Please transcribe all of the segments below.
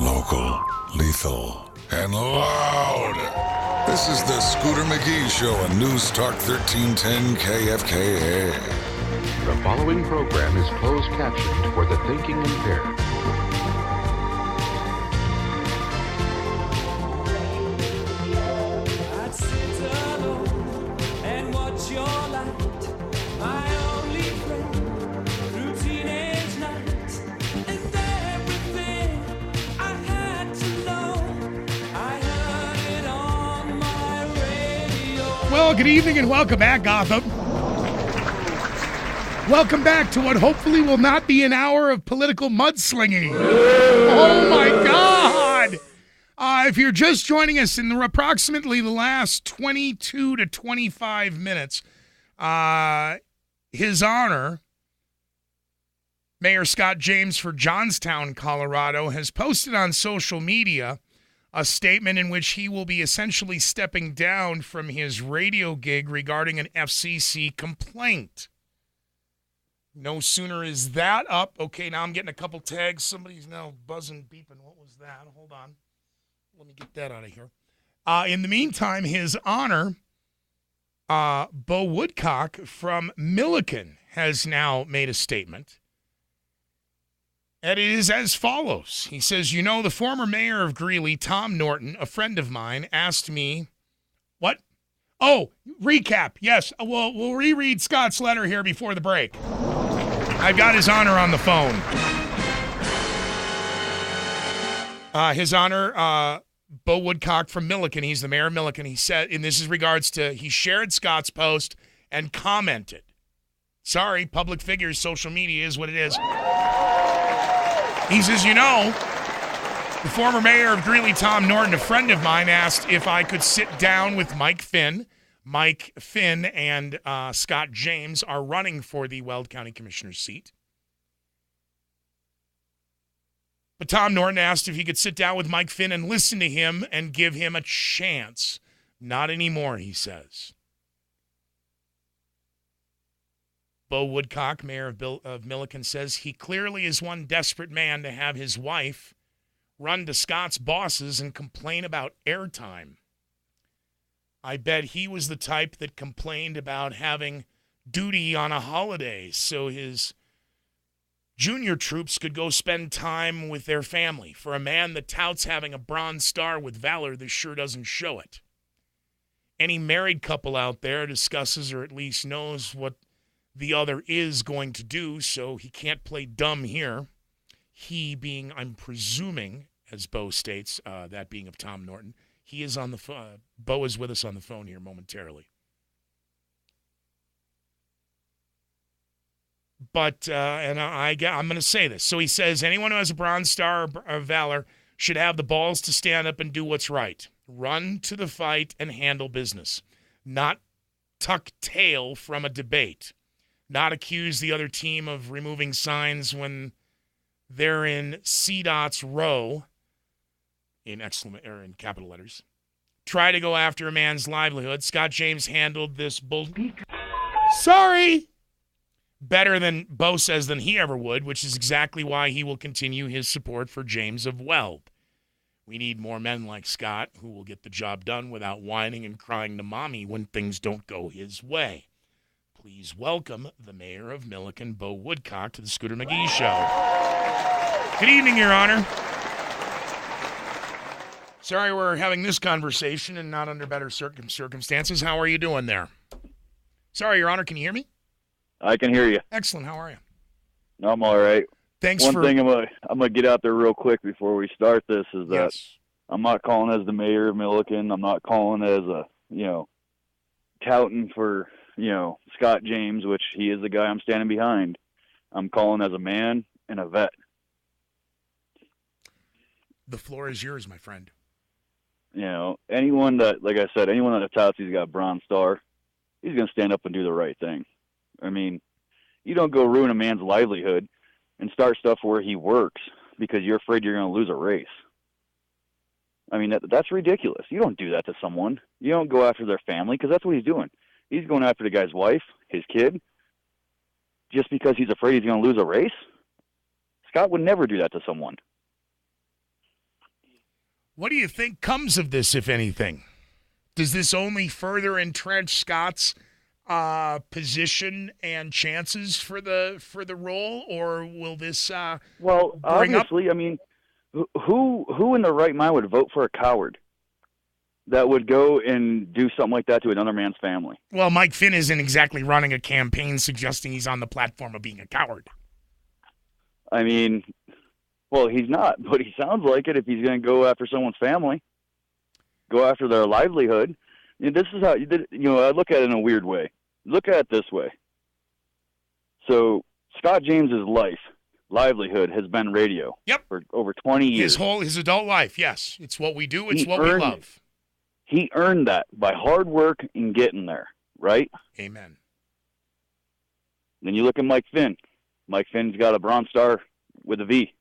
local, lethal, and loud. This is the Scooter McGee Show on News Talk 1310 KFKA. The following program is closed captioned for the thinking impaired. I'd sit alone and watch your light, my only friend through teenage nights, and everything I had to know, I heard it on my radio. Well, good evening and welcome back, Gotham. Welcome back to what hopefully will not be an hour of political mudslinging. Oh, my God. If you're just joining us in approximately the last 22 to 25 minutes, His Honor, Mayor Scott James for Johnstown, Colorado, has posted on social media a statement in which he will be essentially stepping down from his radio gig regarding an F.C.C. complaint. No sooner is that up. Okay, now I'm getting a couple tags. Somebody's now buzzing, beeping. What was that? Hold on. Let me get that out of here. In the meantime, His Honor, Beau Woodcock from Milliken has now made a statement. And it is as follows. He says, you know, the former mayor of Greeley, Tom Norton, a friend of mine, asked me, what? Oh, recap. Yes, we'll reread Scott's letter here before the break. I've got His Honor on the phone. His Honor, Beau Woodcock from Milliken, he's the mayor of Milliken, he said, and this is regards to, he shared Scott's post and commented. Sorry, public figures, social media is what it is. He says, you know, the former mayor of Greeley, Tom Norton, a friend of mine, asked if I could sit down with Mike Finn. Mike Finn and Scott James are running for the Weld County Commissioner seat. But Tom Norton asked if he could sit down with Mike Finn and listen to him and give him a chance. Not anymore, he says. Beau Woodcock, mayor of Milliken, says he clearly is one desperate man to have his wife run to Scott's bosses and complain about airtime. I bet he was the type that complained about having duty on a holiday so his junior troops could go spend time with their family. For a man that touts having a Bronze Star with valor, this sure doesn't show it. Any married couple out there discusses or at least knows what the other is going to do, so he can't play dumb here. He being, I'm presuming, as Beau states, that being of Tom Norton, he is on the phone. Beau is with us on the phone here momentarily. But, and I'm going to say this. So he says, anyone who has a Bronze Star of Valor should have the balls to stand up and do what's right. Run to the fight and handle business. Not tuck tail from a debate. Not accuse the other team of removing signs when they're in CDOT's row, in capital letters. Try to go after a man's livelihood. Scott James handled this better than Beau says than he ever would, which is exactly why he will continue his support for James of Weld. We need more men like Scott who will get the job done without whining and crying to mommy when things don't go his way. Please welcome the mayor of Milliken, Beau Woodcock, to the Scooter McGee Show. Good evening, Your Honor. Sorry we're having this conversation and not under better circumstances. How are you doing there? Sorry, Your Honor, can you hear me? I can hear you. Excellent. How are you? I'm all right. Thanks One for... thing I'm gonna get out there real quick before we start this is that Yes. I'm not calling as the mayor of Milliken. I'm not calling as a, touting for, Scott James, which he is the guy I'm standing behind. I'm calling as a man and a vet. The floor is yours, my friend. Anyone that, like I said, anyone that touts he's got a Bronze Star, he's going to stand up and do the right thing. I mean, you don't go ruin a man's livelihood and start stuff where he works because you're afraid you're going to lose a race. I mean, that's ridiculous. You don't do that to someone. You don't go after their family because that's what he's doing. He's going after the guy's wife, his kid, just because he's afraid he's going to lose a race. Scott would never do that to someone. What do you think comes of this, if anything? Does this only further entrench Scott's position and chances for the role, or will this Well, bring up? obviously, I mean, who in their right mind would vote for a coward that would go and do something like that to another man's family? Well, Mike Finn isn't exactly running a campaign suggesting he's on the platform of being a coward. I mean, well, he's not, but he sounds like it if he's going to go after someone's family, go after their livelihood. This is how I look at it in a weird way. Look at it this way. So Scott James's livelihood has been radio. Yep. For over 20 years. His adult life, yes. It's what we do. It's what we love. He earned that by hard work and getting there, right? Amen. Then you look at Mike Finn. Mike Finn's got a Bronze Star with a V.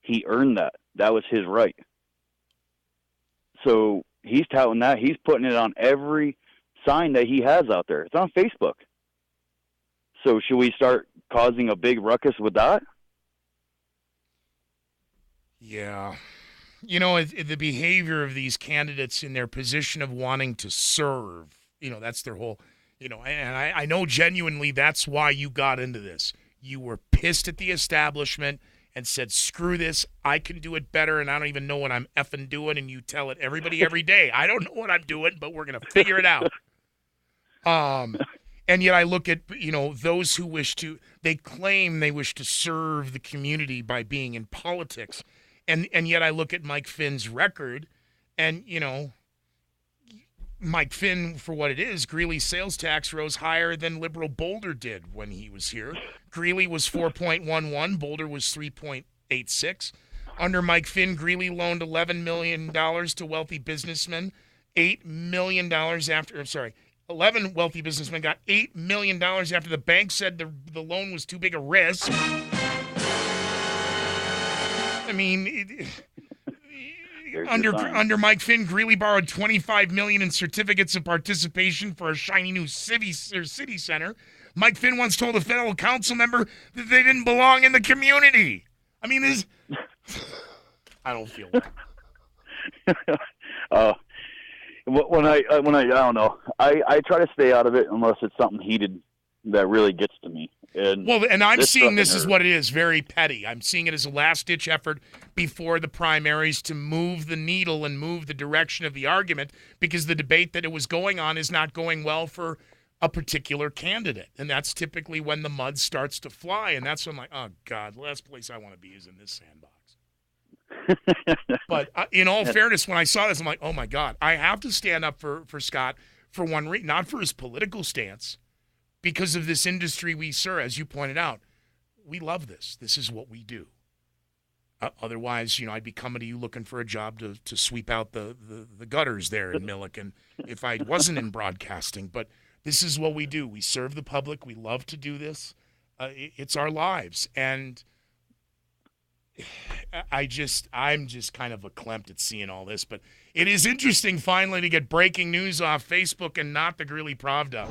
He earned that. That was his right. So he's touting that. He's putting it on every sign that he has out there. It's on Facebook. So should we start causing a big ruckus with that? Yeah. The behavior of these candidates in their position of wanting to serve, that's their whole, and I know genuinely that's why you got into this. You were pissed at the establishment and said, screw this, I can do it better, and I don't even know what I'm effing doing, and you tell it everybody every day. I don't know what I'm doing, but we're going to figure it out. And yet I look at, those who they claim they wish to serve the community by being in politics. And yet I look at Mike Finn's record, and, Mike Finn, for what it is, Greeley's sales tax rose higher than liberal Boulder did when he was here. Greeley was 4.11, Boulder was 3.86. Under Mike Finn, Greeley loaned $11 million to wealthy businessmen, $8 million after, 11 wealthy businessmen got $8 million after the bank said the loan was too big a risk. I mean, under Mike Finn, Greeley borrowed $25 million in certificates of participation for a shiny new city center. Mike Finn once told a federal council member that they didn't belong in the community. I mean, I don't feel that. When I don't know, I try to stay out of it unless it's something heated that really gets to me. And I'm seeing this as what it is, very petty. I'm seeing it as a last-ditch effort before the primaries to move the needle and move the direction of the argument, because the debate that it was going on is not going well for a particular candidate. And that's typically when the mud starts to fly, and that's when I'm like, oh, God, the last place I want to be is in this sandbox. But in all fairness, when I saw this, I'm like, oh, my God, I have to stand up for Scott for one reason, not for his political stance, because of this industry we serve. As you pointed out, we love this. This is what we do. Otherwise, I'd be coming to you looking for a job to sweep out the gutters there in Milliken if I wasn't in broadcasting. But this is what we do. We serve the public. We love to do this. It's our lives. And I'm just kind of verklempt at seeing all this. But it is interesting finally to get breaking news off Facebook and not the Greeley Pravda.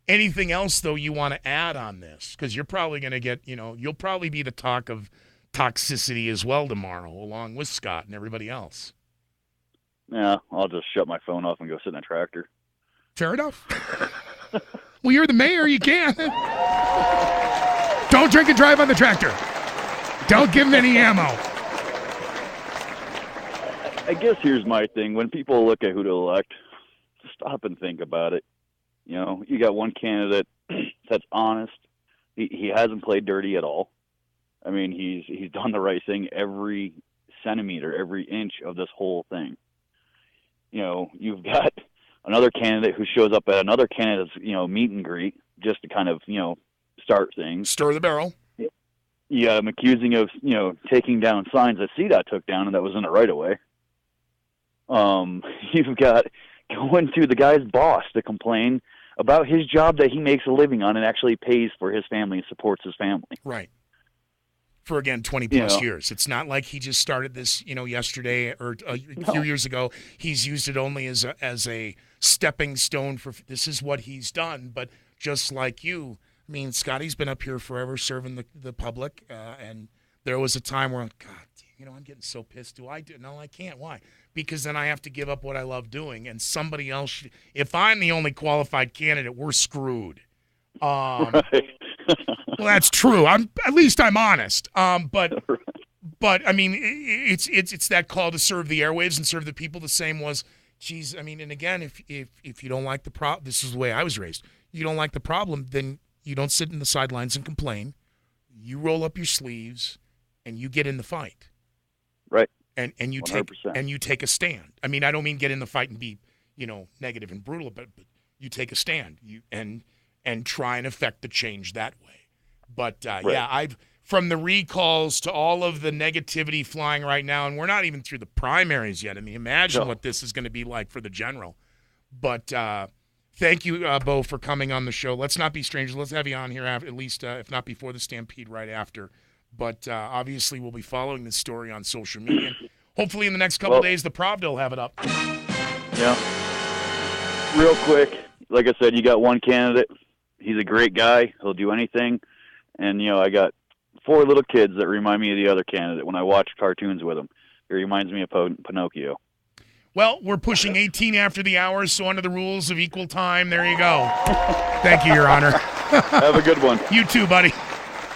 Anything else, though, you want to add on this? Because you're probably going to get, you'll probably be the talk of toxicity as well tomorrow, along with Scott and everybody else. Yeah, I'll just shut my phone off and go sit in a tractor. Fair enough. Well, you're the mayor. You can't. Don't drink and drive on the tractor. Don't give him any ammo. I guess here's my thing. When people look at who to elect, stop and think about it. You got one candidate that's honest. He hasn't played dirty at all. I mean, he's done the right thing every centimeter, every inch of this whole thing. You've got another candidate who shows up at another candidate's, meet and greet just to kind of, start things. Stir the barrel. Yeah, I'm accusing of, taking down signs that CDOT took down and that was in the right of way. You've got going to the guy's boss to complain about his job that he makes a living on and actually pays for his family and supports his family. Right. For, again, 20-plus years. It's not like he just started this, yesterday or a few years ago. He's used it only as a stepping stone for this is what he's done. But just like you, I mean, Scotty's been up here forever serving the public, and There was a time where, God, I'm getting so pissed. Do I do? No, I can't. Why? Because then I have to give up what I love doing, and somebody else. If I'm the only qualified candidate, we're screwed. Right. Well, that's true. At least I'm honest. But I mean, it's that call to serve the airwaves and serve the people. The same was, geez. I mean, and again, if you don't like the problem, this is the way I was raised. You don't like the problem, then you don't sit in the sidelines and complain. You roll up your sleeves, and you get in the fight. Right. And you 100%. take a stand. I mean, I don't mean get in the fight and be, negative and brutal, but you take a stand. And try and affect the change that way. But Right. yeah, from the recalls to all of the negativity flying right now, and we're not even through the primaries yet. I mean, imagine what this is going to be like for the general. But thank you, Beau, for coming on the show. Let's not be strangers. Let's have you on here at least, if not before the Stampede, right after. But obviously, we'll be following this story on social media. Hopefully, in the next couple days, the Pravda will have it up. Yeah. Real quick, like I said, you got one candidate. He's a great guy. He'll do anything. And, I got 4 little kids that remind me of the other candidate when I watch cartoons with him. It reminds me of Pinocchio. Well, we're pushing 18 after the hour, so under the rules of equal time, there you go. Thank you, Your Honor. Have a good one. You too, buddy.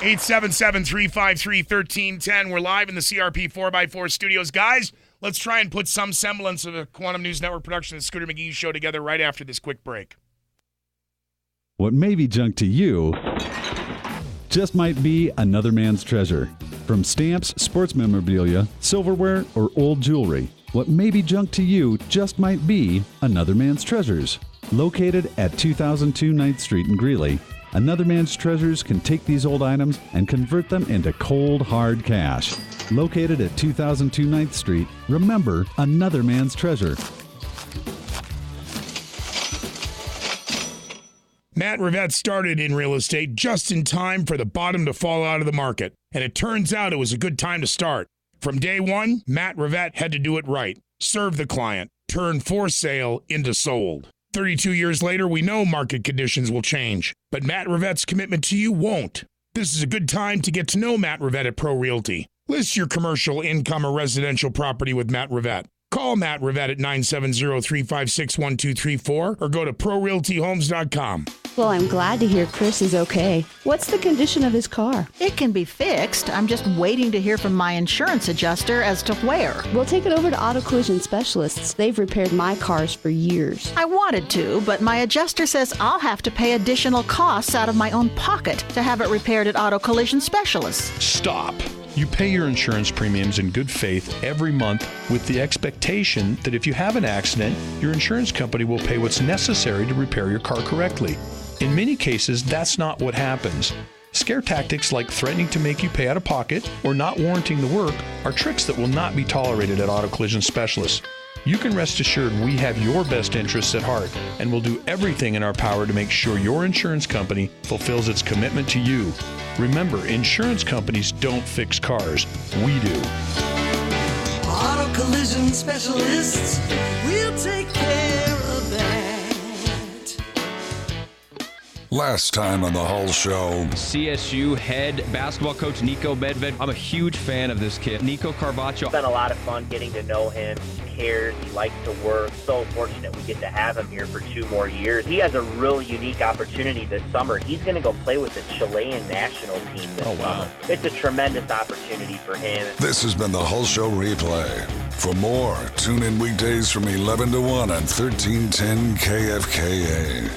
877-353-1310. We're live in the CRP 4x4 studios. Guys, let's try and put some semblance of a Quantum News Network production of the Scooter McGee Show together right after this quick break. What may be junk to you just might be another man's treasure. From stamps, sports memorabilia, silverware, or old jewelry, what may be junk to you just might be another man's treasures. Located at 2002 9th Street in Greeley, Another Man's Treasures can take these old items and convert them into cold, hard cash. Located at 2002 9th Street, remember Another Man's Treasure. Matt Rivette started in real estate just in time for the bottom to fall out of the market, and it turns out it was a good time to start. From day one, Matt Rivette had to do it right. Serve the client. Turn for sale into sold. 32 years later, we know market conditions will change, but Matt Rivette's commitment to you won't. This is a good time to get to know Matt Rivette at Pro Realty. List your commercial, income, or residential property with Matt Rivette. Call Matt Rivette at 970-356-1234 or go to ProRealtyHomes.com. Well, I'm glad to hear Chris is okay. What's the condition of his car? It can be fixed. I'm just waiting to hear from my insurance adjuster as to where. We'll take it over to Auto Collision Specialists. They've repaired my cars for years. I wanted to, but my adjuster says I'll have to pay additional costs out of my own pocket to have it repaired at Auto Collision Specialists. Stop. You pay your insurance premiums in good faith every month with the expectation that if you have an accident, your insurance company will pay what's necessary to repair your car correctly. In many cases, that's not what happens. Scare tactics like threatening to make you pay out of pocket or not warranting the work are tricks that will not be tolerated at Auto Collision Specialists. You can rest assured we have your best interests at heart and will do everything in our power to make sure your insurance company fulfills its commitment to you. Remember, insurance companies don't fix cars. We do. Auto Collision Specialists will take care of that. Last time on the Hull Show. CSU head basketball coach Nico Medved. I'm a huge fan of this kid. Nico Carvaccio. It's been a lot of fun getting to know him. He cares. He likes to work. So fortunate we get to have him here for 2 more years. He has a real unique opportunity this summer. He's going to go play with the Chilean national team this summer. It's a tremendous opportunity for him. This has been the Hull Show replay. For more, tune in weekdays from 11 to 1 on 1310 KFKA.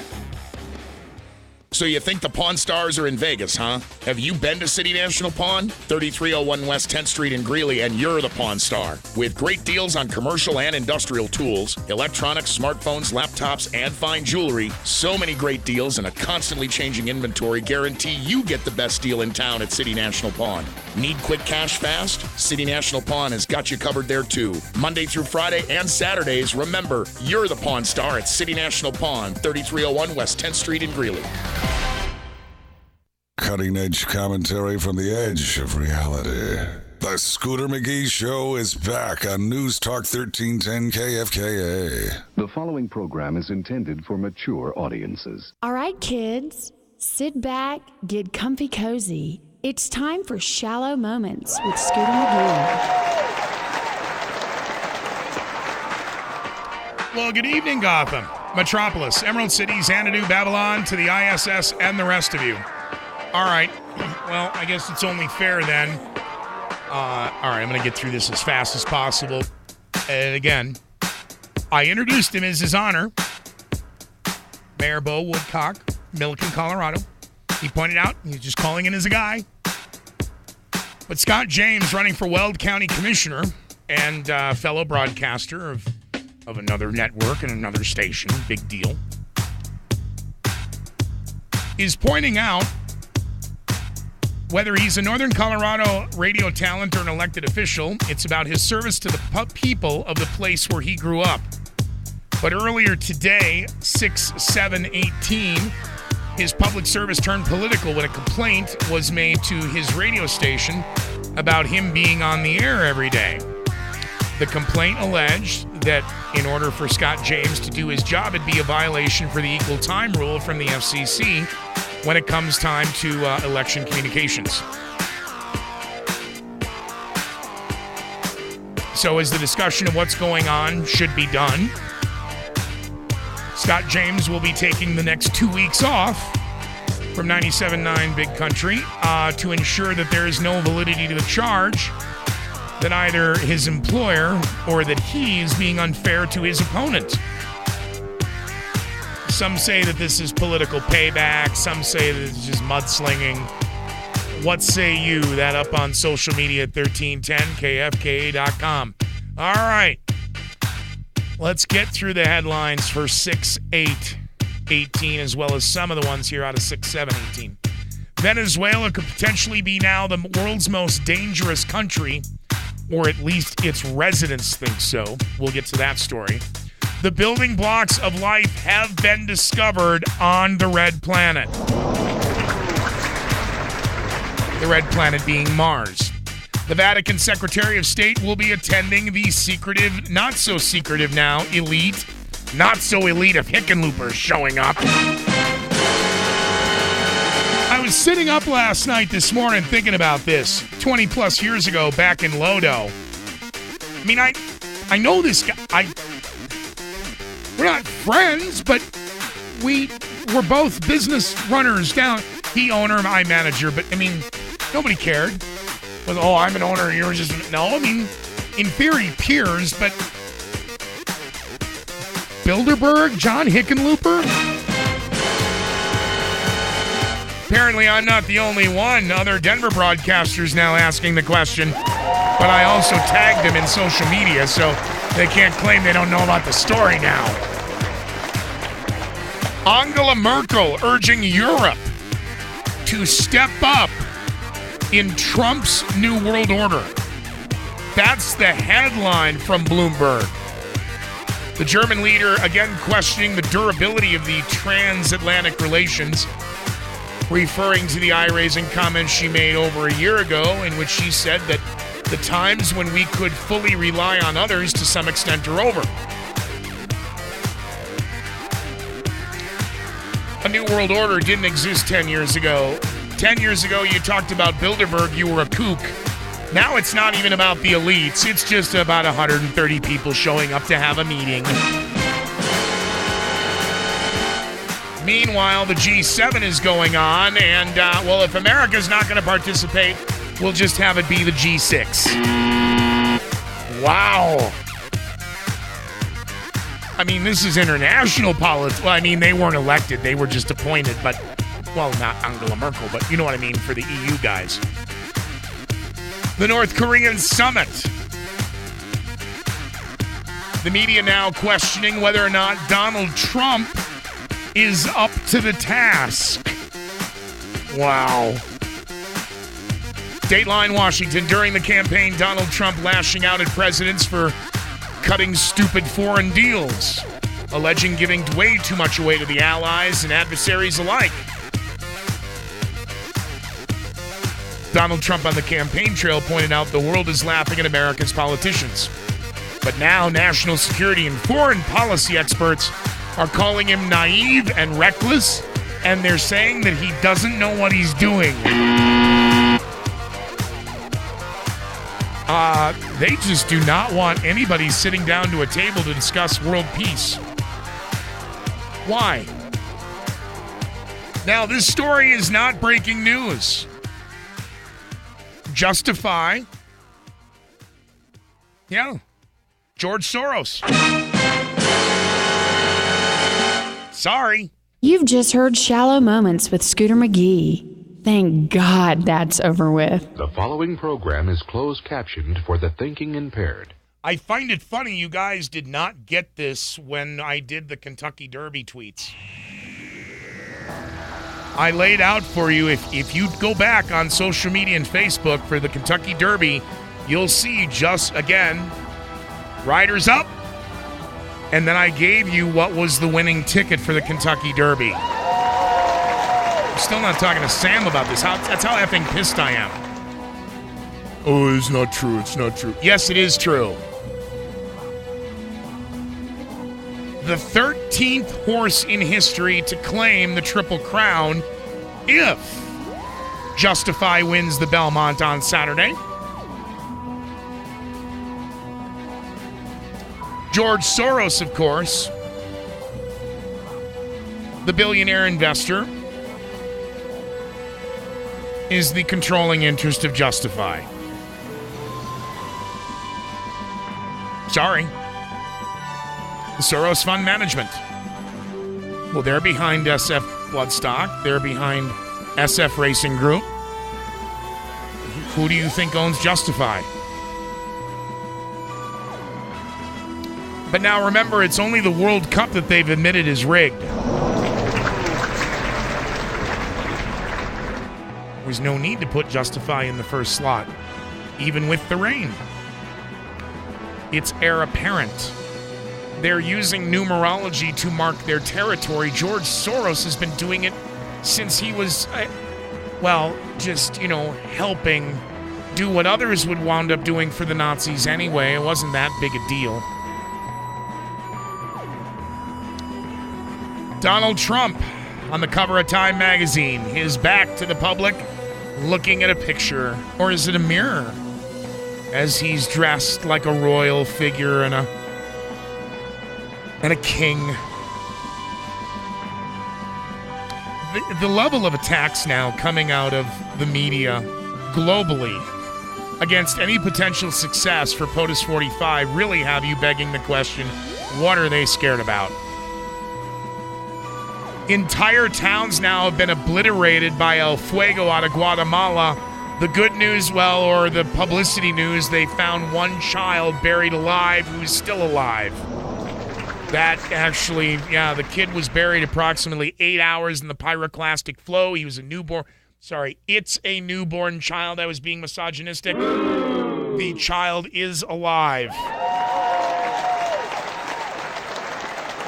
So you think the Pawn Stars are in Vegas, huh? Have you been to City National Pawn? 3301 West 10th Street in Greeley, and you're the Pawn Star. With great deals on commercial and industrial tools, electronics, smartphones, laptops, and fine jewelry. So many great deals and a constantly changing inventory guarantee you get the best deal in town at City National Pawn. Need quick cash fast? City National Pawn has got you covered there too. Monday through Friday and Saturdays, remember, you're the Pawn Star at City National Pawn, 3301 West 10th Street in Greeley. Cutting-edge commentary from the edge of reality. The Scooter McGee Show is back on News Talk 1310 KFKA. The following program is intended for mature audiences. All right, kids, sit back, get comfy cozy, It's time for Shallow Moments with Scooter McGee. Well, good evening, Gotham, Metropolis, Emerald City, Xanadu, Babylon, to the ISS, and the rest of you. All right. Well, I guess it's only fair then. All right, I'm going to get through this as fast as possible. And again, I introduced him as his honor, Mayor Beau Woodcock, Milliken, Colorado. He pointed out he's just calling in as a guy. But Scott James, running for Weld County Commissioner and fellow broadcaster of another network and another station, big deal, is pointing out whether he's a Northern Colorado radio talent or an elected official, it's about his service to the people of the place where he grew up. But earlier today, 6/7/18, his public service turned political when a complaint was made to his radio station about him being on the air every day. The complaint alleged that in order for Scott James to do his job, it'd be a violation for the equal time rule from the F.C.C. when it comes time to election communications. So as the discussion of what's going on should be done, Scott James will be taking the next 2 weeks off from 97.9 Big Country to ensure that there is no validity to the charge that either his employer or that he is being unfair to his opponent. Some say that this is political payback. Some say that it's just mudslinging. What say you? That up on social media at 1310kfka.com. All right. Let's get through the headlines for 6/8/18 as well as some of the ones here out of 6/7/18. Venezuela could potentially be now the world's most dangerous country, or at least its residents think so. We'll get to that story. The building blocks of life have been discovered on the red planet. The red planet being Mars. The Vatican Secretary of State will be attending the secretive, not so secretive now, elite, not so elite of Hickenloopers showing up. I was sitting up last night this morning thinking about this 20 plus years ago back in Lodo. I mean, I know this guy. We're not friends, but we were both business runners down. He owner, I manager, but I mean, nobody cared. But, oh, I'm an owner and you're just, no, I mean, in theory, peers, but Bilderberg, John Hickenlooper? Apparently, I'm not the only one. Other Denver broadcasters now asking the question, but I also tagged them in social media, so they can't claim they don't know about the story now. Angela Merkel urging Europe to step up in Trump's New World Order. That's the headline from Bloomberg. The German leader again questioning the durability of the transatlantic relations, referring to the eye-raising comments she made over a year ago in which she said that the times when we could fully rely on others to some extent are over. A New World Order didn't exist 10 years ago. 10 years ago, you talked about Bilderberg, you were a kook. Now it's not even about the elites. It's just about 130 people showing up to have a meeting. Meanwhile, the G7 is going on, and, well, if America's not going to participate, we'll just have it be the G6. Wow. I mean, this is international politics. Well, I mean, they weren't elected. They were just appointed, but, well, not Angela Merkel, but you know what I mean for the EU guys. The North Korean summit. The media now questioning whether or not Donald Trump is up to the task. Wow. Dateline Washington. During the campaign, Donald Trump lashing out at presidents for cutting stupid foreign deals, alleging giving way too much away to the allies and adversaries alike. Donald Trump on the campaign trail pointed out the world is laughing at America's politicians. But now national security and foreign policy experts are calling him naive and reckless, and they're saying that he doesn't know what he's doing. They just do not want anybody sitting down to a table to discuss world peace. Why? Now, this story is not breaking news. Justify. Yeah. George Soros. Sorry. You've just heard Shallow Moments with Scooter McGee. Thank God that's over with. The following program is closed captioned for the thinking impaired. I find it funny you guys did not get this when I did the Kentucky Derby tweets. I laid out for you, if you go back on social media and Facebook for the Kentucky Derby, you'll see just, again, riders up, and then I gave you what was the winning ticket for the Kentucky Derby. I'm still not talking to Sam about this. That's how effing pissed I am. Oh, it's not true. It's not true. Yes, it is true. The 13th horse in history to claim the Triple Crown if Justify wins the Belmont on Saturday. George Soros, of course, the billionaire investor, is the controlling interest of Justify. Sorry. The Soros Fund Management. Well, they're behind SF Bloodstock. They're behind SF Racing Group. Who do you think owns Justify? But now remember, it's only the World Cup that they've admitted is rigged. There's no need to put Justify in the first slot, even with the rain. It's heir apparent. They're using numerology to mark their territory. George Soros has been doing it since he was, helping do what others would wound up doing for the Nazis anyway. It wasn't that big a deal. Donald Trump on the cover of Time magazine, his back to the public, looking at a picture, or is it a mirror, as he's dressed like a royal figure and a king. The level of attacks now coming out of the media globally against any potential success for POTUS 45 really have you begging the question, what are they scared about? Entire towns now have been obliterated by El Fuego out of Guatemala. The good news, or the publicity news, they found one child buried alive who's still alive. That actually, the kid was buried approximately 8 hours in the pyroclastic flow. He was a newborn. Sorry, it's a newborn child. I was being misogynistic. The child is alive.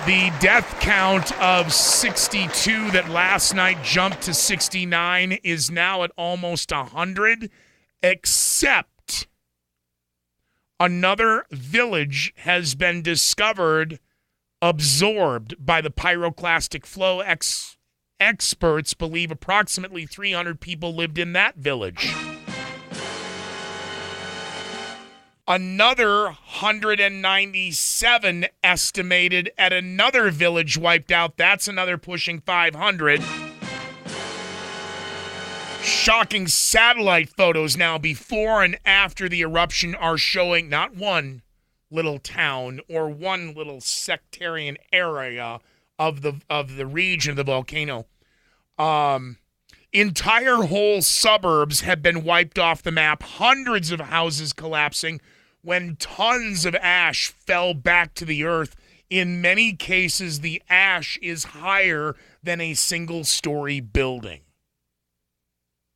The death count of 62 that last night jumped to 69 is now at almost 100, except another village has been discovered absorbed by the pyroclastic flow. Experts believe approximately 300 people lived in that village. Another 197 estimated at another village wiped out. That's another pushing 500. Shocking satellite photos now before and after the eruption are showing not one little town or one little sectarian area of the region of the volcano. Entire whole suburbs have been wiped off the map. Hundreds of houses collapsing when tons of ash fell back to the earth. In many cases, the ash is higher than a single-story building.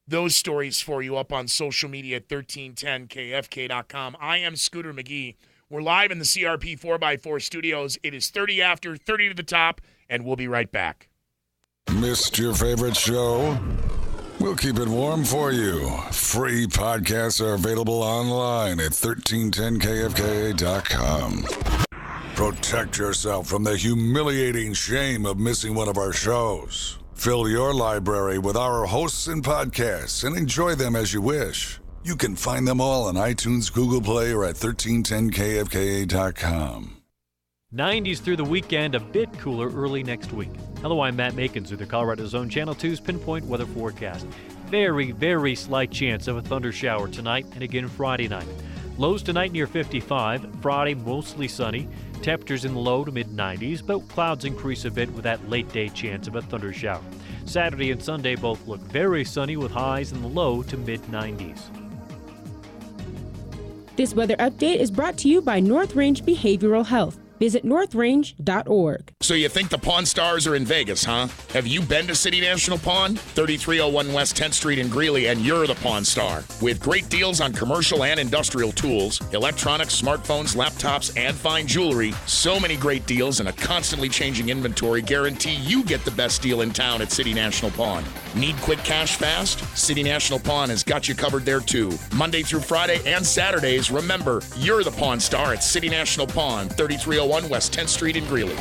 Those stories for you up on social media at 1310kfk.com. I am Scooter McGee. We're live in the CRP 4x4 studios. It is 30 after, 30 to the top, and we'll be right back. Missed your favorite show? We'll keep it warm for you. Free podcasts are available online at 1310kfka.com. Protect yourself from the humiliating shame of missing one of our shows. Fill your library with our hosts and podcasts and enjoy them as you wish. You can find them all on iTunes, Google Play, or at 1310kfka.com. 90s through the weekend, a bit cooler early next week. Hello, I'm Matt Makins with the Colorado Zone Channel 2's Pinpoint Weather Forecast. Very, very slight chance of a thunder shower tonight and again Friday night. Lows tonight near 55, Friday mostly sunny. Temperatures in the low to mid-90s, but clouds increase a bit with that late-day chance of a thunder shower. Saturday and Sunday both look very sunny with highs in the low to mid-90s. This weather update is brought to you by North Range Behavioral Health. Visit northrange.org. So you think the Pawn Stars are in Vegas, huh? Have you been to City National Pawn? 3301 West 10th Street in Greeley, and you're the Pawn Star. With great deals on commercial and industrial tools, electronics, smartphones, laptops, and fine jewelry. So many great deals and a constantly changing inventory guarantee you get the best deal in town at City National Pawn. Need quick cash fast? City National Pawn has got you covered there too. Monday through Friday and Saturdays, remember, you're the Pawn Star at City National Pawn, 3301 West 10th Street in Greeley.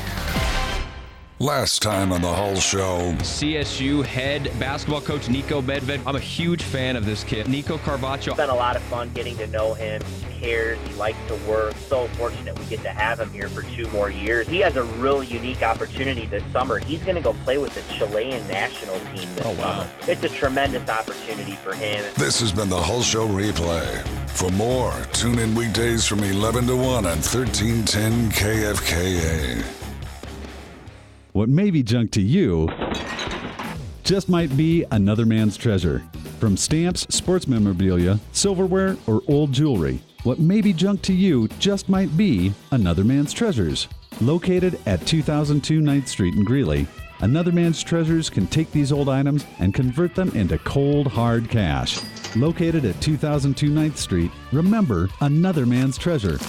Last time on the Hull Show. CSU head basketball coach Nico Medved. I'm a huge fan of this kid. Nico Carvaccio. It's been a lot of fun getting to know him. He cares. He likes to work. So fortunate we get to have him here for 2 more years. He has a really unique opportunity this summer. He's going to go play with the Chilean national team this summer. It's a tremendous opportunity for him. This has been the Hull Show replay. For more, tune in weekdays from 11 to 1 on 1310 KFKA. What may be junk to you just might be another man's treasure. From stamps, sports memorabilia, silverware, or old jewelry, what may be junk to you just might be another man's treasures. Located at 2002 9th Street in Greeley, Another Man's Treasures can take these old items and convert them into cold, hard cash. Located at 2002 9th Street, remember, Another Man's Treasure.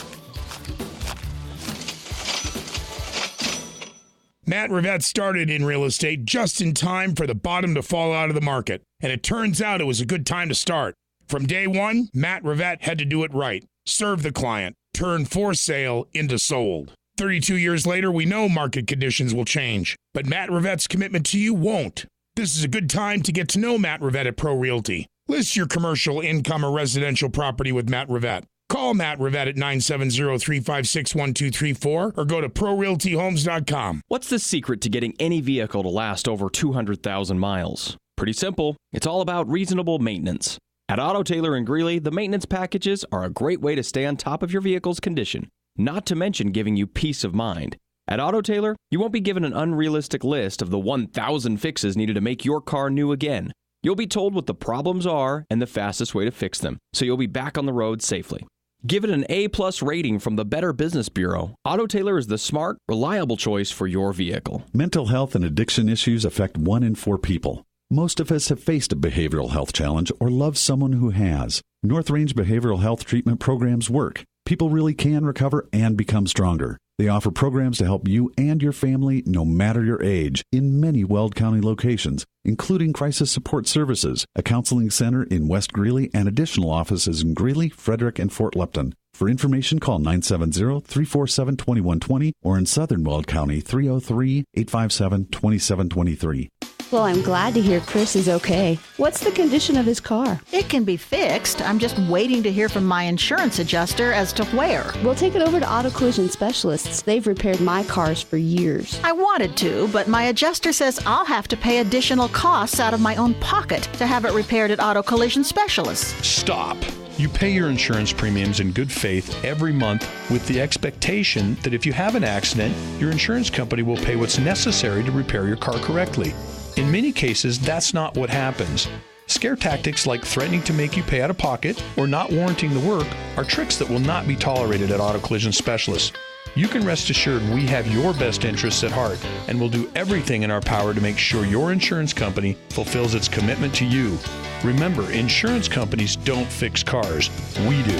Matt Rivette started in real estate just in time for the bottom to fall out of the market, and it turns out it was a good time to start. From day one, Matt Rivette had to do it right, serve the client, turn for sale into sold. 32 years later, we know market conditions will change, but Matt Rivette's commitment to you won't. This is a good time to get to know Matt Rivette at Pro Realty. List your commercial, income, or residential property with Matt Rivette. Call Matt Rivette at 970-356-1234 or go to ProRealtyHomes.com. What's the secret to getting any vehicle to last over 200,000 miles? Pretty simple. It's all about reasonable maintenance. At Auto Tailor in Greeley, the maintenance packages are a great way to stay on top of your vehicle's condition, not to mention giving you peace of mind. At Auto Tailor, you won't be given an unrealistic list of the 1,000 fixes needed to make your car new again. You'll be told what the problems are and the fastest way to fix them, so you'll be back on the road safely. Give it an A+ rating from the Better Business Bureau. Auto Tailor is the smart, reliable choice for your vehicle. Mental health and addiction issues affect 1 in 4 people. Most of us have faced a behavioral health challenge or love someone who has. North Range Behavioral Health Treatment programs work. People really can recover and become stronger. They offer programs to help you and your family no matter your age in many Weld County locations, including crisis support services, a counseling center in West Greeley, and additional offices in Greeley, Frederick, and Fort Lupton. For information, call 970-347-2120 or in Southern Weld County, 303-857-2723. Well, I'm glad to hear Chris is okay. What's the condition of his car? It can be fixed. I'm just waiting to hear from my insurance adjuster as to where. We'll take it over to Auto Collision Specialists. They've repaired my cars for years. I wanted to, but my adjuster says I'll have to pay additional costs out of my own pocket to have it repaired at Auto Collision Specialists. Stop. You pay your insurance premiums in good faith every month with the expectation that if you have an accident, your insurance company will pay what's necessary to repair your car correctly. In many cases, that's not what happens. Scare tactics like threatening to make you pay out of pocket or not warranting the work are tricks that will not be tolerated at Auto Collision Specialists. You can rest assured we have your best interests at heart and will do everything in our power to make sure your insurance company fulfills its commitment to you. Remember, insurance companies don't fix cars. We do.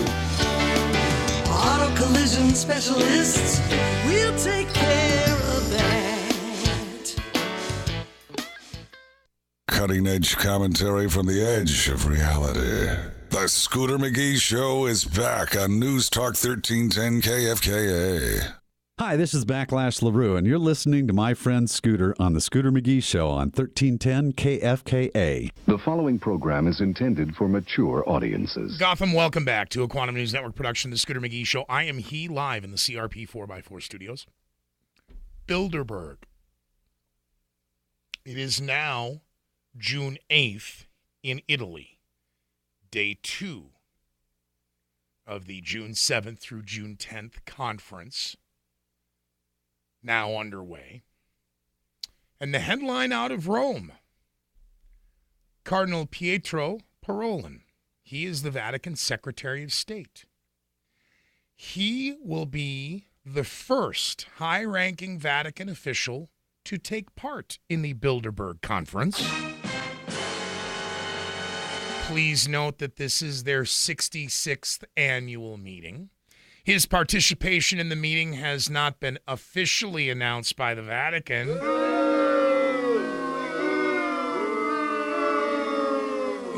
Auto Collision Specialists will take care of that. Cutting-edge commentary from the edge of reality. The Scooter McGee Show is back on News Talk 1310 KFKA. Hi, this is Backlash LaRue, and you're listening to my friend Scooter on the Scooter McGee Show on 1310 KFKA. The following program is intended for mature audiences. Gotham, welcome back to a Quantum News Network production, the Scooter McGee Show. I am live in the CRP 4x4 studios. Bilderberg. It is now June 8th in Italy. Day 2 of the June 7th through June 10th conference. Now underway. And the headline out of Rome, Cardinal Pietro Parolin. He is the Vatican Secretary of State. He will be the first high-ranking Vatican official to take part in the Bilderberg Conference. Please note that this is their 66th annual meeting. His participation in the meeting has not been officially announced by the Vatican.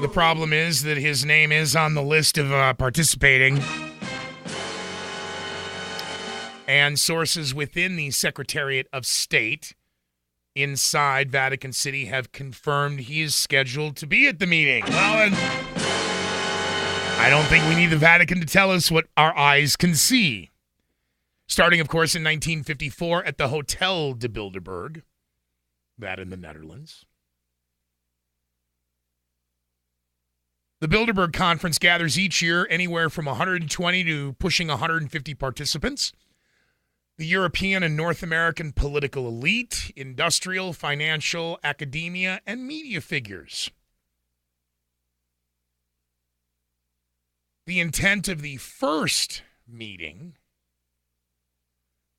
The problem is that his name is on the list of participating. And sources within the Secretariat of State inside Vatican City have confirmed he is scheduled to be at the meeting. Well, and I don't think we need the Vatican to tell us what our eyes can see. Starting, of course, in 1954 at the Hotel de Bilderberg, that in the Netherlands. The Bilderberg Conference gathers each year anywhere from 120 to pushing 150 participants. The European and North American political elite, industrial, financial, academia, and media figures. The intent of the first meeting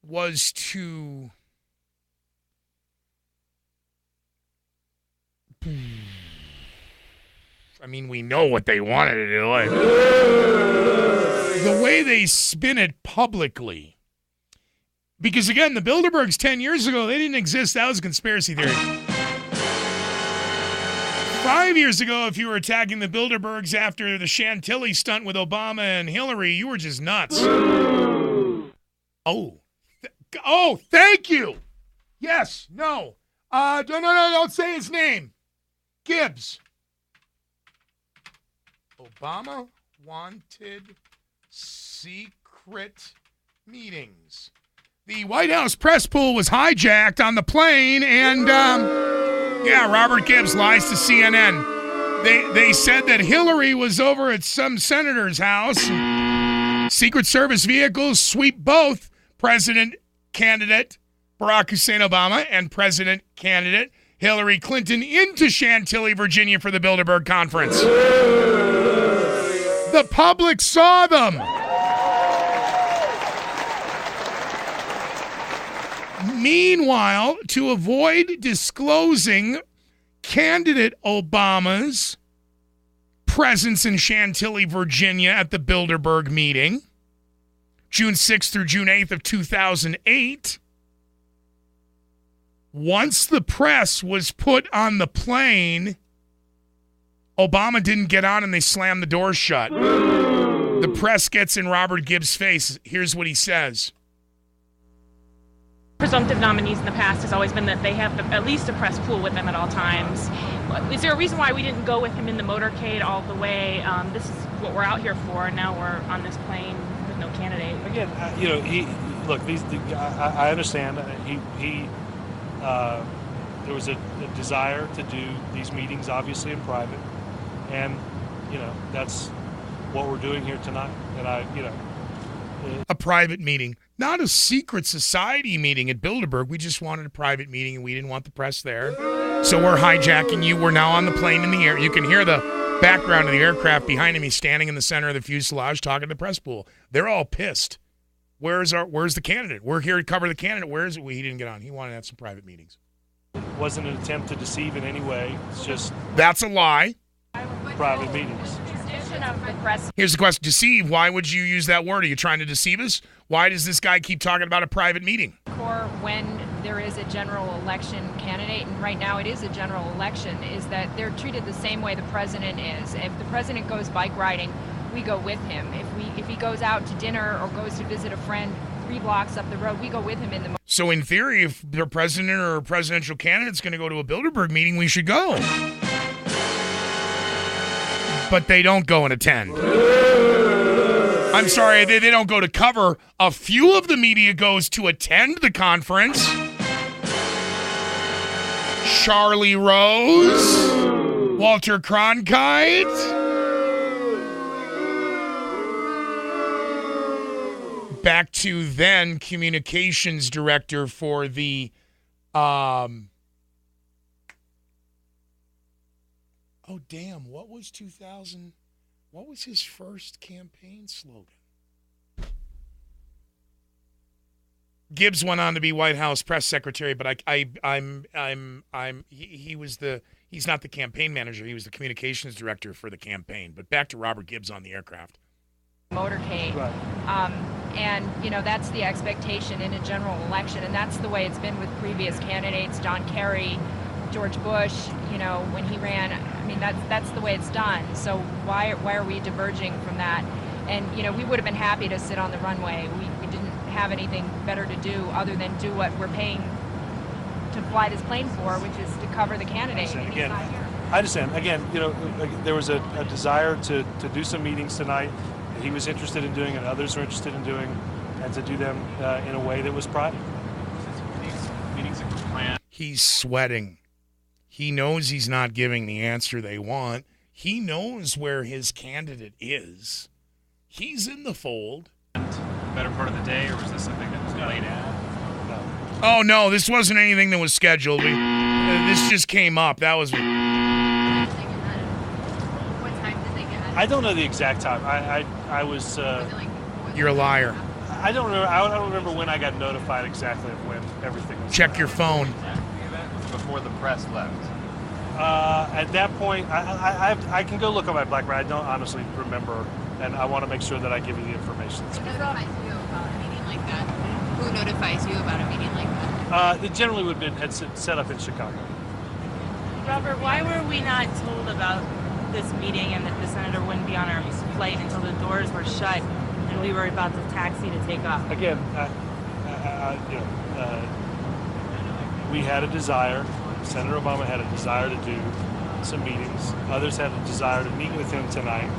was to we know what they wanted to do. The way they spin it publicly. Because, again, the Bilderbergs 10 years ago, they didn't exist. That was a conspiracy theory. 5 years ago, if you were attacking the Bilderbergs after the Chantilly stunt with Obama and Hillary, you were just nuts. Thank you. Yes, no. Don't say his name. Gibbs. Obama wanted secret meetings. The White House press pool was hijacked on the plane, and Robert Gibbs lies to CNN. They said that Hillary was over at some senator's house. Secret Service vehicles sweep both President candidate Barack Hussein Obama and President candidate Hillary Clinton into Chantilly, Virginia for the Bilderberg Conference. The public saw them. Meanwhile, to avoid disclosing candidate Obama's presence in Chantilly, Virginia at the Bilderberg meeting, June 6th through June 8th of 2008, once the press was put on the plane, Obama didn't get on and they slammed the doors shut. The press gets in Robert Gibbs' face. Here's what he says. Presumptive nominees in the past has always been that they have at least a press pool with them at all times. Is there a reason why we didn't go with him in the motorcade all the way? This is what we're out here for, and now we're on this plane with no candidate. Again, I understand. There was a desire to do these meetings, obviously in private, and that's what we're doing here tonight. And a private meeting, not a secret society meeting at Bilderberg. We just wanted a private meeting, and we didn't want the press there. So we're hijacking you. We're now on the plane in the air. You can hear the background of the aircraft behind him. He's standing in the center of the fuselage talking to the press pool. They're all pissed. Where's the candidate? We're here to cover the candidate. Where is it? Well, he didn't get on. He wanted to have some private meetings. It wasn't an attempt to deceive in any way. It's just... That's a lie. Private meetings. Here's the question. Deceive, why would you use that word? Are you trying to deceive us? Why does this guy keep talking about a private meeting? Or when there is a general election candidate, and right now it is a general election, is that they're treated the same way the president is. If the president goes bike riding, we go with him. If he goes out to dinner or goes to visit a friend, 3 blocks up the road. We go with him in the So in theory, if the president or presidential candidate's going to go to a Bilderberg meeting, we should go. But they don't go and attend. I'm sorry, they don't go to cover. A few of the media goes to attend the conference. Charlie Rose, Walter Cronkite. Back to then communications director for the oh damn, what was 2000? What was his first campaign slogan? Gibbs went on to be White House press secretary, but he's not the campaign manager. He was the communications director for the campaign. But back to Robert Gibbs on the aircraft. motorcade. Right. And, that's the expectation in a general election, and that's the way it's been with previous candidates, John Kerry, George Bush, when he ran. I mean, that's the way it's done. So why are we diverging from that? And, we would have been happy to sit on the runway. We didn't have anything better to do other than do what we're paying to fly this plane for, which is to cover the candidate. Again, I understand. Again, there was a desire to do some meetings tonight. He was interested in doing and others were interested in doing, and to do them in a way that was private. He's sweating. He knows he's not giving the answer they want. He knows where his candidate is. He's in the fold. Better part of the day, or was this something that was laid out? No. Oh, no, this wasn't anything that was scheduled. This just came up. That was... What time did they get? I don't know the exact time. I was... You're a liar. I don't remember. I don't remember when I got notified exactly of when everything was. Check your phone. Before the press left. At that point, I can go look on my BlackBerry. I don't honestly remember, and I want to make sure that I give you the information. Who notifies you about a meeting like that? Who notifies you about a meeting like that? It generally would have been set up in Chicago. Robert, why were we not told about this meeting and that the senator wouldn't be on our flight until the doors were shut and we were about to taxi to take off? Again, we had a desire. Senator Obama had a desire to do some meetings. Others had a desire to meet with him tonight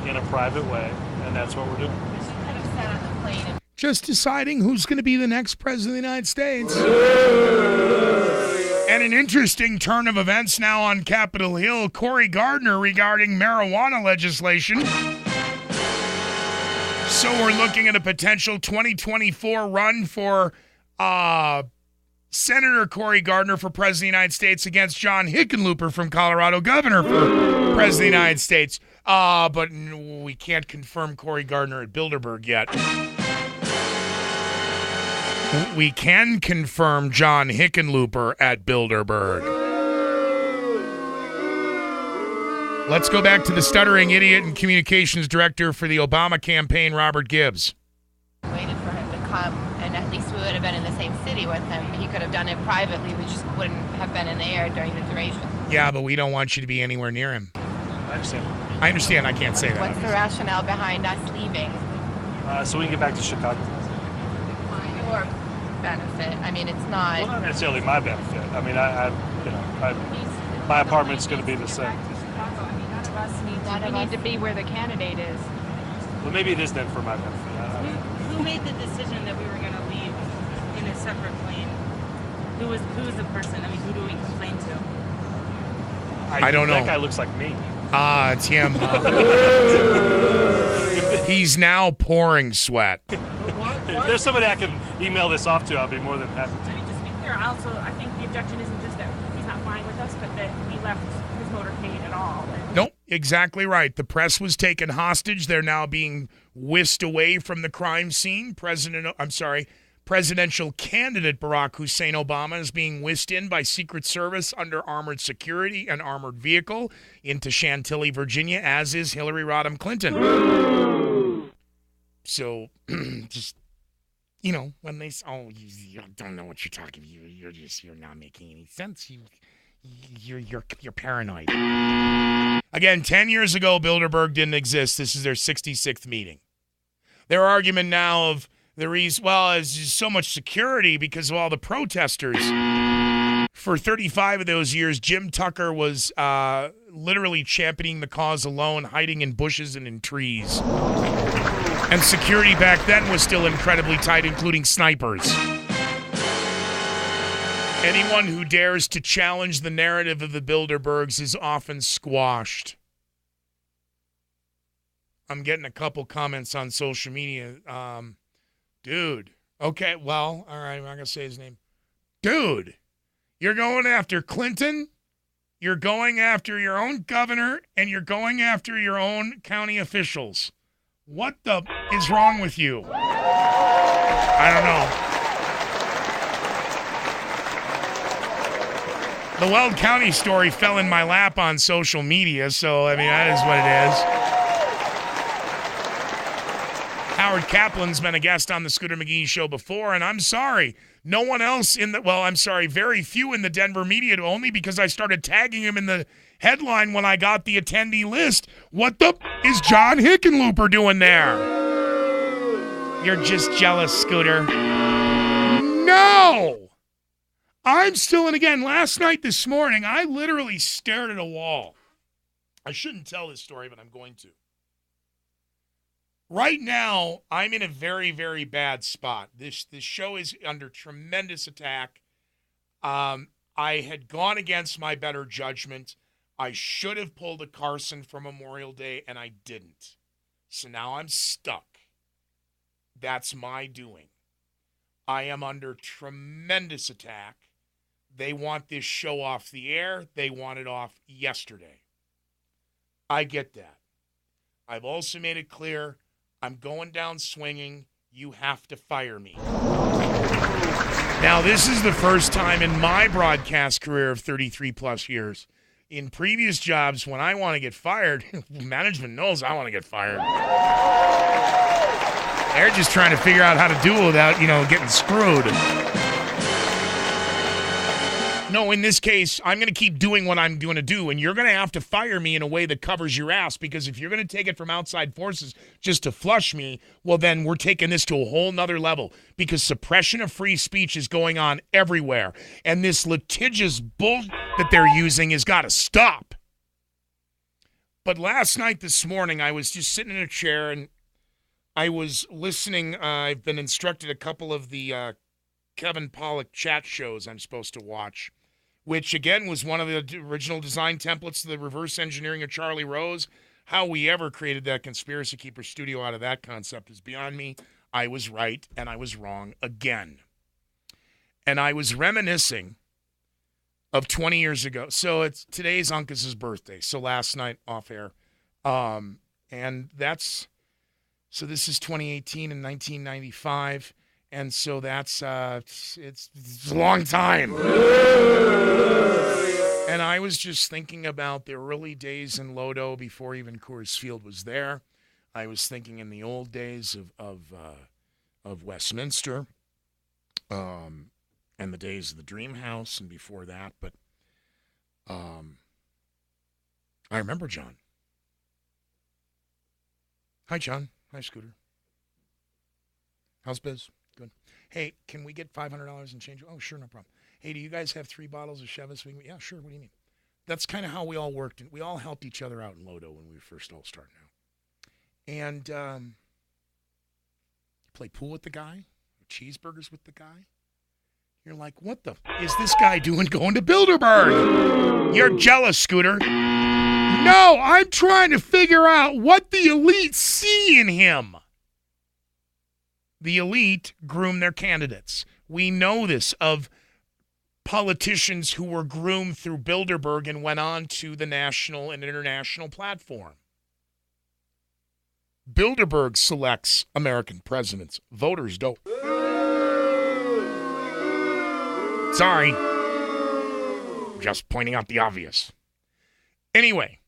in a private way, and that's what we're doing. We should kind of sat on the plane and Just deciding who's going to be the next president of the United States. And an interesting turn of events now on Capitol Hill. Cory Gardner regarding marijuana legislation. So we're looking at a potential 2024 run for Senator Cory Gardner for President of the United States against John Hickenlooper from Colorado, Governor for President of the United States. But we can't confirm Cory Gardner at Bilderberg yet. We can confirm John Hickenlooper at Bilderberg. Let's go back to the stuttering idiot and communications director for the Obama campaign, Robert Gibbs. waited for him to come, and at least we would have been in the same city with him. He could have done it privately. We just wouldn't have been in the air during the duration. Yeah, but we don't want you to be anywhere near him. I understand. I understand. I can't say that. What's the rationale behind us leaving? So we can get back to Chicago. Your benefit. I mean, it's not. Well, not necessarily my benefit. I mean, my apartment's going to be the same. None of us need to be where the candidate is. Well, maybe it is then for my benefit. Who made the decision that we were going to leave in a separate plane? Who was the person? I mean, who do we complain to? I don't know. That guy looks like me. Ah, it's him. He's now pouring sweat. If there's somebody I can email this off to, I'll be more than happy to. Just to be clear, I think the objection isn't just that he's not flying with us, but that he left his motorcade at all. Nope, exactly right. The press was taken hostage. They're now being whisked away from the crime scene. Presidential candidate Barack Hussein Obama is being whisked in by Secret Service under armored security and armored vehicle into Chantilly, Virginia, as is Hillary Rodham Clinton. So, just, when they say, oh, you don't know what you're talking about, you're not making any sense. You're paranoid. Again, 10 years ago, Bilderberg didn't exist. This is their 66th meeting. Their argument now of The reason, well, is just so much security because of all the protesters. For 35 of those years, Jim Tucker was literally championing the cause alone, hiding in bushes and in trees. And security back then was still incredibly tight, including snipers. Anyone who dares to challenge the narrative of the Bilderbergs is often squashed. I'm getting a couple comments on social media. Dude. Okay, well, all right, I'm not going to say his name. Dude, you're going after Clinton, you're going after your own governor, and you're going after your own county officials. What the is wrong with you? I don't know. The Weld County story fell in my lap on social media, so, I mean, that is what it is. Howard Kaplan's been a guest on the Scooter McGee show before, and I'm sorry. No one else very few in the Denver media, only because I started tagging him in the headline when I got the attendee list. What the is John Hickenlooper doing there? You're just jealous, Scooter. No! I'm still, and again, last night, this morning, I literally stared at a wall. I shouldn't tell this story, but I'm going to. Right now, I'm in a very, very bad spot. This show is under tremendous attack. I had gone against my better judgment. I should have pulled a Carson for Memorial Day, and I didn't. So now I'm stuck. That's my doing. I am under tremendous attack. They want this show off the air. They want it off yesterday. I get that. I've also made it clear I'm going down swinging. You have to fire me. Now, this is the first time in my broadcast career of 33-plus years. In previous jobs, when I want to get fired, management knows I want to get fired. They're just trying to figure out how to do it without, getting screwed. No, in this case, I'm going to keep doing what I'm going to do, and you're going to have to fire me in a way that covers your ass, because if you're going to take it from outside forces just to flush me, well, then we're taking this to a whole nother level, because suppression of free speech is going on everywhere, and this litigious bull that they're using has got to stop. But last night, this morning, I was just sitting in a chair, and I was listening. I've been instructed a couple of the Kevin Pollak chat shows I'm supposed to watch, which, again, was one of the original design templates of the reverse engineering of Charlie Rose. How we ever created that Conspiracy Keeper studio out of that concept is beyond me. I was right, and I was wrong again. And I was reminiscing of 20 years ago. So today's Uncas's birthday, so last night off air. And this is 2018 and 1995. And so that's, it's a long time. And I was just thinking about the early days in Lodo before even Coors Field was there. I was thinking in the old days of Westminster, and the days of the Dream House and before that. But I remember John. Hi, John. Hi, Scooter. How's biz? Good. Hey, can we get $500 and change? Oh, sure, no problem. Hey, do you guys have 3 bottles of Chivas? Yeah, sure. What do you need? That's kind of how we all worked. And we all helped each other out in Lodo when we first all started out. And play pool with the guy, cheeseburgers with the guy. You're like, what the is this guy doing going to Bilderberg? You're jealous, Scooter. No, I'm trying to figure out what the elite see in him. The elite groom their candidates. We know this of politicians who were groomed through Bilderberg and went on to the national and international platform. Bilderberg selects American presidents. Voters don't. Sorry. Just pointing out the obvious. Anyway,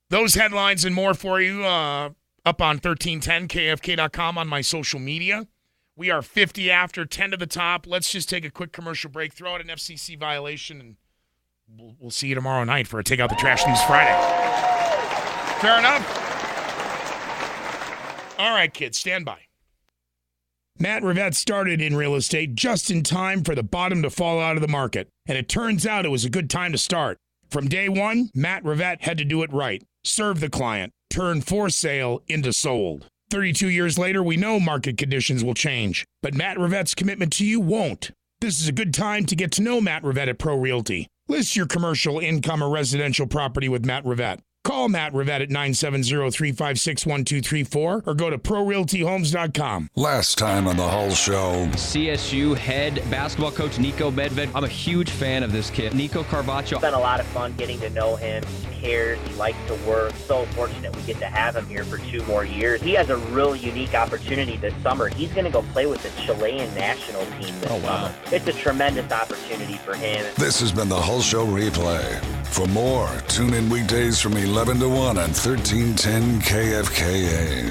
those headlines and more for you up on 1310kfk.com on my social media. We are 50 after, 10 to the top. Let's just take a quick commercial break, throw out an F.C.C violation, and we'll see you tomorrow night for a Take Out the Trash News Friday. Fair enough? All right, kids, stand by. Matt Rivette started in real estate just in time for the bottom to fall out of the market, and it turns out it was a good time to start. From day one, Matt Rivette had to do it right. Serve the client. Turn for sale into sold. 32 years later, we know market conditions will change, but Matt Rivette's commitment to you won't. This is a good time to get to know Matt Rivette at Pro Realty. List your commercial, income, or residential property with Matt Rivette. Call Matt Rivette at 970-356-1234 or go to ProRealtyHomes.com. Last time on the Hull Show. CSU head basketball coach Nico Medved. I'm a huge fan of this kid. Nico Carvaccio. It's been a lot of fun getting to know him. He cares. He likes to work. So fortunate we get to have him here for 2 more years. He has a real unique opportunity this summer. He's going to go play with the Chilean national team this summer. It's a tremendous opportunity for him. This has been the Hull Show replay. For more, tune in weekdays from 11 to 1 on 1310 KFKA.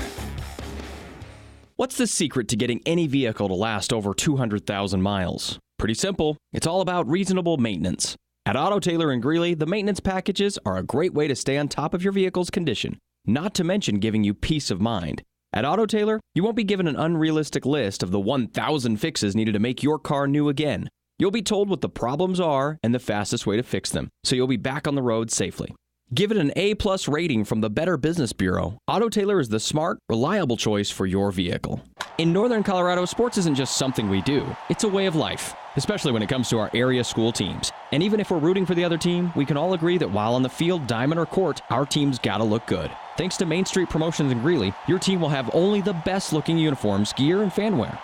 What's the secret to getting any vehicle to last over 200,000 miles? Pretty simple. It's all about reasonable maintenance. At Auto Tailor in Greeley, the maintenance packages are a great way to stay on top of your vehicle's condition, not to mention giving you peace of mind. At Auto Tailor, you won't be given an unrealistic list of the 1,000 fixes needed to make your car new again. You'll be told what the problems are and the fastest way to fix them, so you'll be back on the road safely. Give it an A+ rating from the Better Business Bureau. Auto Tailor is the smart, reliable choice for your vehicle. In Northern Colorado, sports isn't just something we do. It's a way of life, especially when it comes to our area school teams. And even if we're rooting for the other team, we can all agree that while on the field, diamond or court, our team's gotta look good. Thanks to Main Street Promotions in Greeley, your team will have only the best looking uniforms, gear, and fan wear.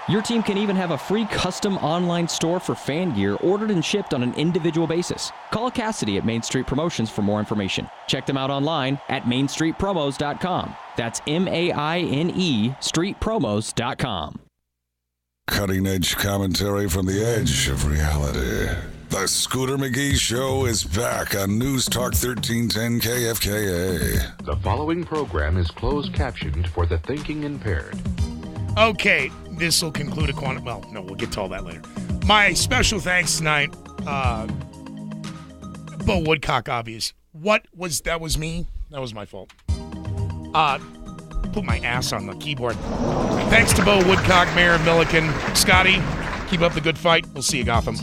Your team can even have a free custom online store for fan gear ordered and shipped on an individual basis. Call Cassidy at Main Street Promotions for more information. Check them out online at mainstreetpromos.com. That's MAINE streetpromos.com. Cutting-edge commentary from the edge of reality. The Scooter McGee Show is back on News Talk 1310 KFKA. The following program is closed captioned for the thinking impaired. Okay, this will conclude a quantum. Well, no, we'll get to all that later. My special thanks tonight, Beau Woodcock, obvious. That was me. That was my fault. Put my ass on the keyboard. Thanks to Beau Woodcock, Mayor of Milliken. Scotty, keep up the good fight. We'll see you, Gotham.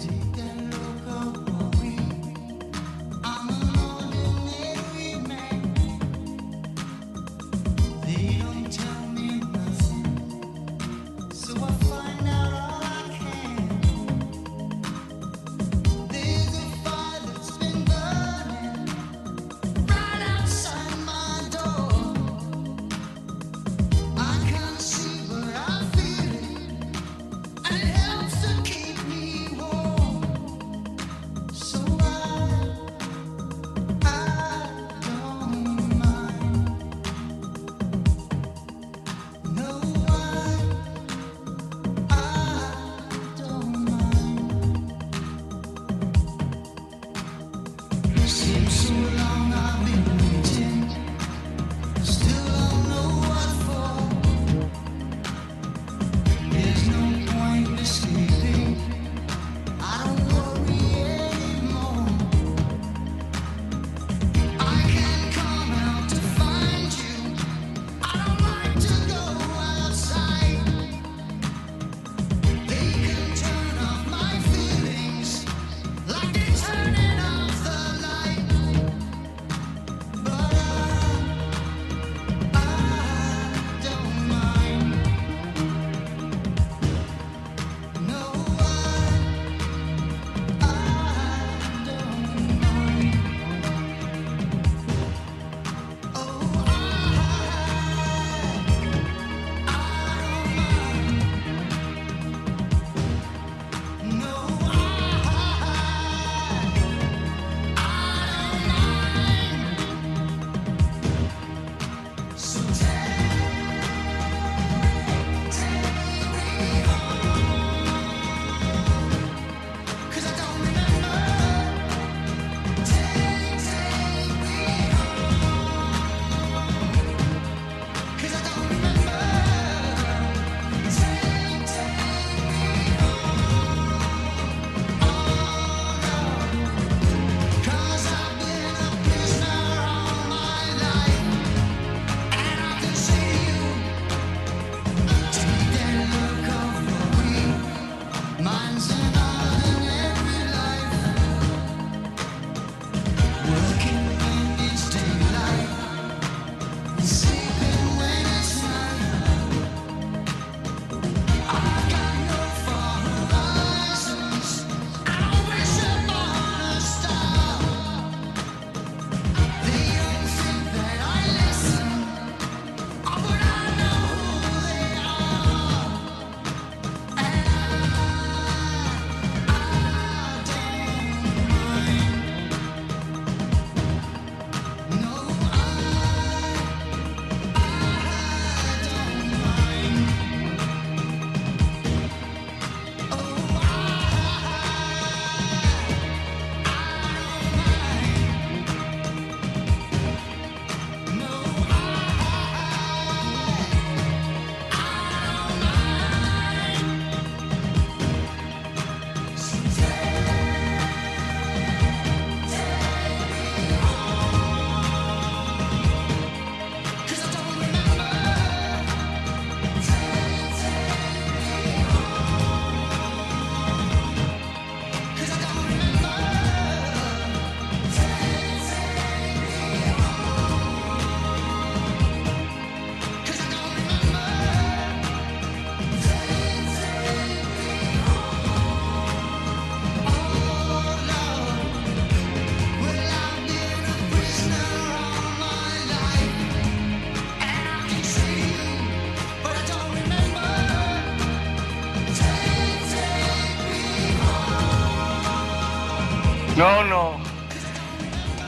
No.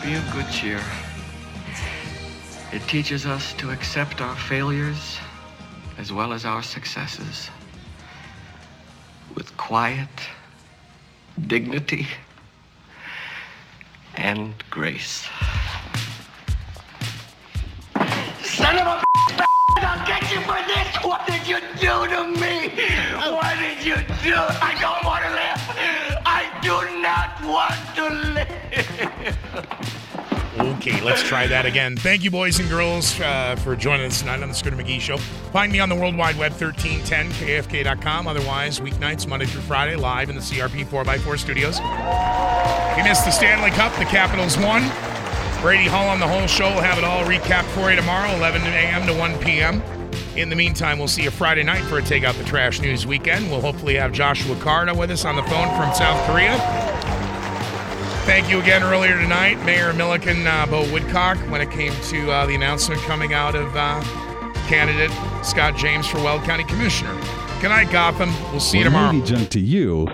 Be of good cheer. It teaches us to accept our failures as well as our successes with quiet dignity and grace. Son of a I'll get you for this! What did you do to me? What did you do? I don't want to live! I do not want to live! Okay, let's try that again. Thank you, boys and girls, for joining us tonight on the Scooter McGee Show. Find me on the World Wide Web, 1310kfk.com. Otherwise, weeknights, Monday through Friday, live in the CRP 4x4 studios. If you missed the Stanley Cup, the Capitals won. Brady Hall on the whole show will have it all recapped for you tomorrow, 11 a.m. to 1 p.m. In the meantime, we'll see you Friday night for a Take Out the Trash News weekend. We'll hopefully have Joshua Carter with us on the phone from South Korea. Thank you again earlier tonight, Mayor Milliken, Beau Woodcock, when it came to the announcement coming out of candidate Scott James for Weld County Commissioner. Good night, Gotham. We'll see you tomorrow. Movie junk to you